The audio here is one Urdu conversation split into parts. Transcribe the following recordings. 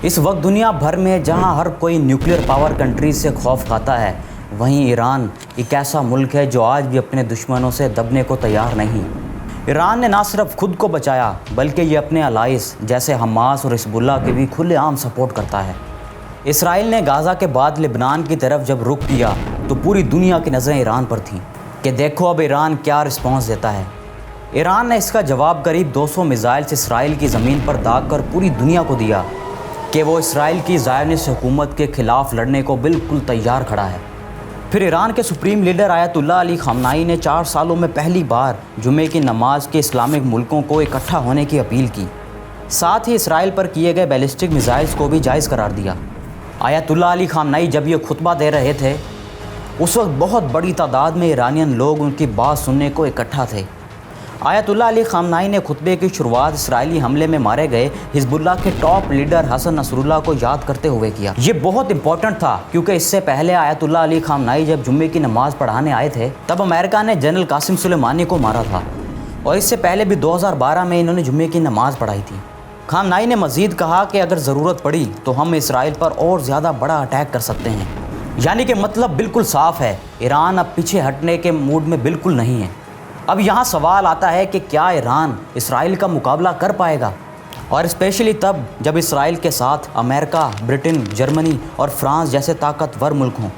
اس وقت دنیا بھر میں جہاں ہر کوئی نیوکلیئر پاور کنٹریز سے خوف کھاتا ہے، وہیں ایران ایک ایسا ملک ہے جو آج بھی اپنے دشمنوں سے دبنے کو تیار نہیں۔ ایران نے نہ صرف خود کو بچایا بلکہ یہ اپنے الائز جیسے حماس اور حزب اللہ کی بھی کھلے عام سپورٹ کرتا ہے۔ اسرائیل نے غزہ کے بعد لبنان کی طرف جب رخ کیا تو پوری دنیا کی نظریں ایران پر تھیں کہ دیکھو اب ایران کیا رسپانس دیتا ہے۔ ایران نے اس کا جواب قریب 200 میزائلز اسرائیل کی زمین پر داغ کر پوری دنیا کو دیا کہ وہ اسرائیل کی زائونسٹ حکومت کے خلاف لڑنے کو بالکل تیار کھڑا ہے۔ پھر ایران کے سپریم لیڈر آیت اللہ علی خامنائی نے 4 سالوں میں پہلی بار جمعے کی نماز کے اسلامک ملکوں کو اکٹھا ہونے کی اپیل کی، ساتھ ہی اسرائیل پر کیے گئے بیلسٹک میزائلز کو بھی جائز قرار دیا۔ آیت اللہ علی خامنائی جب یہ خطبہ دے رہے تھے اس وقت بہت بڑی تعداد میں ایرانین لوگ ان کی بات سننے کو اکٹھا تھے۔ آیت اللہ علی خامنائی نے خطبے کی شروعات اسرائیلی حملے میں مارے گئے حزب اللہ کے ٹاپ لیڈر حسن نصر اللہ کو یاد کرتے ہوئے کیا۔ یہ بہت امپورٹنٹ تھا کیونکہ اس سے پہلے آیت اللہ علی خامنائی جب جمعے کی نماز پڑھانے آئے تھے تب امریکہ نے جنرل قاسم سلیمانی کو مارا تھا، اور اس سے پہلے بھی 2012 میں انہوں نے جمعے کی نماز پڑھائی تھی۔ خامنائی نے مزید کہا کہ اگر ضرورت پڑی تو ہم اسرائیل پر اور زیادہ بڑا اٹیک کر سکتے ہیں، یعنی کہ مطلب بالکل صاف ہے، ایران اب پیچھے ہٹنے کے موڈ میں بالکل نہیں ہے۔ اب یہاں سوال آتا ہے کہ کیا ایران اسرائیل کا مقابلہ کر پائے گا، اور اسپیشلی تب جب اسرائیل کے ساتھ امریکہ، برٹن، جرمنی اور فرانس جیسے طاقتور ملک ہوں۔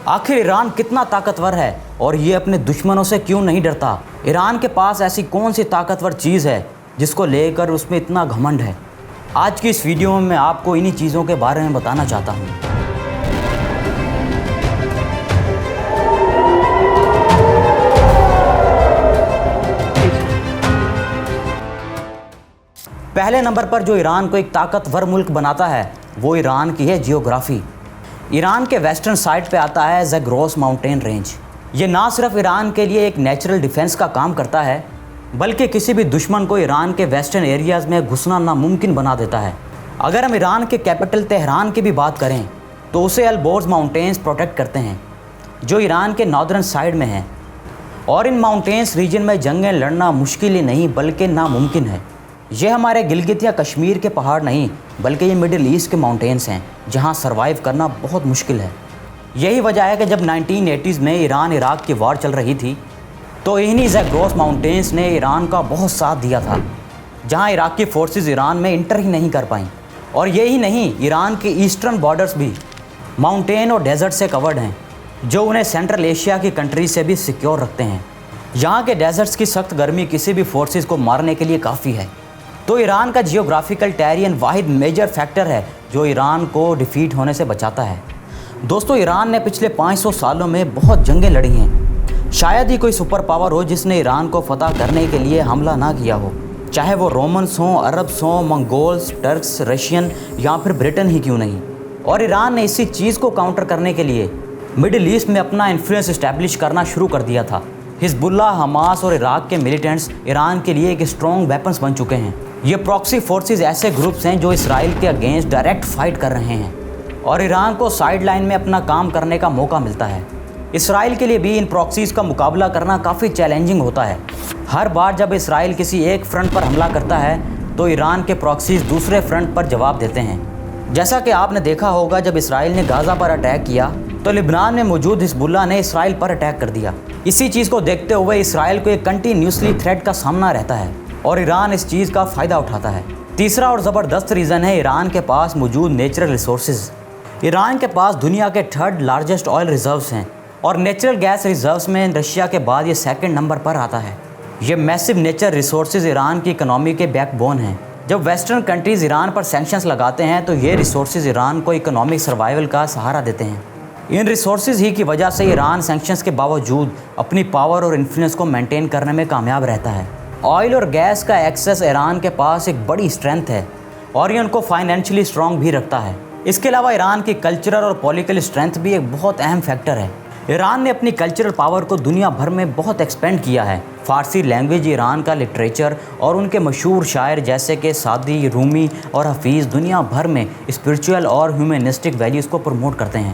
آخر ایران کتنا طاقتور ہے اور یہ اپنے دشمنوں سے کیوں نہیں ڈرتا؟ ایران کے پاس ایسی کون سی طاقتور چیز ہے جس کو لے کر اس میں اتنا گھمنڈ ہے؟ آج کی اس ویڈیو میں آپ کو انہی چیزوں کے بارے میں بتانا چاہتا ہوں۔ پہلے نمبر پر جو ایران کو ایک طاقتور ملک بناتا ہے وہ ایران کی ہے جیوگرافی۔ ایران کے ویسٹرن سائڈ پہ آتا ہے زاگروس ماؤنٹین رینج۔ یہ نہ صرف ایران کے لیے ایک نیچرل ڈیفنس کا کام کرتا ہے بلکہ کسی بھی دشمن کو ایران کے ویسٹرن ایریاز میں گھسنا ناممکن بنا دیتا ہے۔ اگر ہم ایران کے کیپٹل تہران کی بھی بات کریں تو اسے البورز ماؤنٹینز پروٹیکٹ کرتے ہیں جو ایران کے ناردرن سائڈ میں ہیں، اور ان ماؤنٹینز ریجن میں جنگیں لڑنا مشکل ہی نہیں بلکہ ناممکن ہے۔ یہ ہمارے گلگت یا کشمیر کے پہاڑ نہیں بلکہ یہ مڈل ایسٹ کے ماؤنٹینز ہیں جہاں سروائیو کرنا بہت مشکل ہے۔ یہی وجہ ہے کہ جب 1980s میں ایران عراق کی وار چل رہی تھی تو انہی زاگروس ماؤنٹینز نے ایران کا بہت ساتھ دیا تھا، جہاں عراقی فورسز ایران میں انٹر ہی نہیں کر پائیں۔ اور یہی نہیں، ایران کی ایسٹرن بارڈرز بھی ماؤنٹین اور ڈیزرٹ سے کورڈ ہیں جو انہیں سینٹرل ایشیا کی کنٹری سے بھی سیکیور رکھتے ہیں۔ یہاں کے ڈیزرٹس کی سخت گرمی کسی بھی فورسز کو مارنے کے لیے کافی ہے۔ تو ایران کا جیوگرافیکل ٹیرین واحد میجر فیکٹر ہے جو ایران کو ڈیفیٹ ہونے سے بچاتا ہے۔ دوستو، ایران نے پچھلے 500 سالوں میں بہت جنگیں لڑی ہیں، شاید ہی کوئی سپر پاور ہو جس نے ایران کو فتح کرنے کے لیے حملہ نہ کیا ہو، چاہے وہ رومنس ہوں، عربس ہوں، منگولز، ٹرکس، رشین یا پھر برٹن ہی کیوں نہیں۔ اور ایران نے اسی چیز کو کاؤنٹر کرنے کے لیے مڈل ایسٹ میں اپنا انفلوئنس اسٹیبلش کرنا شروع کر دیا تھا۔ حزب اللہ، حماس اور عراق کے ملیٹنٹس ایران کے لیے ایک اسٹرانگ ویپنز بن چکے ہیں۔ یہ پراکسی فورسز ایسے گروپس ہیں جو اسرائیل کے اگینسٹ ڈائریکٹ فائٹ کر رہے ہیں، اور ایران کو سائیڈ لائن میں اپنا کام کرنے کا موقع ملتا ہے۔ اسرائیل کے لیے بھی ان پراکسیز کا مقابلہ کرنا کافی چیلنجنگ ہوتا ہے۔ ہر بار جب اسرائیل کسی ایک فرنٹ پر حملہ کرتا ہے تو ایران کے پراکسیز دوسرے فرنٹ پر جواب دیتے ہیں۔ جیسا کہ آپ نے دیکھا ہوگا، جب اسرائیل نے غزہ پر اٹیک کیا تو لبنان میں موجود حزب اللہ نے اسرائیل پر اٹیک کر دیا۔ اسی چیز کو دیکھتے ہوئے اسرائیل کو ایک کنٹینیوسلی تھریٹ کا سامنا رہتا ہے اور ایران اس چیز کا فائدہ اٹھاتا ہے۔ تیسرا اور زبردست ریزن ہے ایران کے پاس موجود نیچرل ریسورسز۔ ایران کے پاس دنیا کے 3rd لارجسٹ آئل ریزروز ہیں، اور نیچرل گیس ریزروز میں رشیا کے بعد یہ 2nd نمبر پر آتا ہے۔ یہ میسو نیچرل ریسورسز ایران کی اکنامی کے بیک بون ہیں۔ جب ویسٹرن کنٹریز ایران پر سینکشنز لگاتے ہیں تو یہ ریسورسز ایران کو اکنامک سروائیول کا سہارا دیتے ہیں۔ ان ریسورسز ہی کی وجہ سے ایران سینکشنز کے باوجود اپنی پاور اور انفلوئنس کو مینٹین کرنے میں کامیاب رہتا ہے۔ آئل اور گیس کا ایکسیس ایران کے پاس ایک بڑی اسٹرینتھ ہے اور یہ ان کو فائنینشلی اسٹرانگ بھی رکھتا ہے۔ اس کے علاوہ ایران کی کلچرل اور پولیٹیکل اسٹرینتھ بھی ایک بہت اہم فیکٹر ہے۔ ایران نے اپنی کلچرل پاور کو دنیا بھر میں بہت ایکسپینڈ کیا ہے۔ فارسی لینگویج، ایران کا لٹریچر اور ان کے مشہور شاعر جیسے کہ سعدی، رومی اور حفیظ دنیا بھر میں اسپریچول اور ہیومنسٹک ویلیوز کو پروموٹ کرتے ہیں۔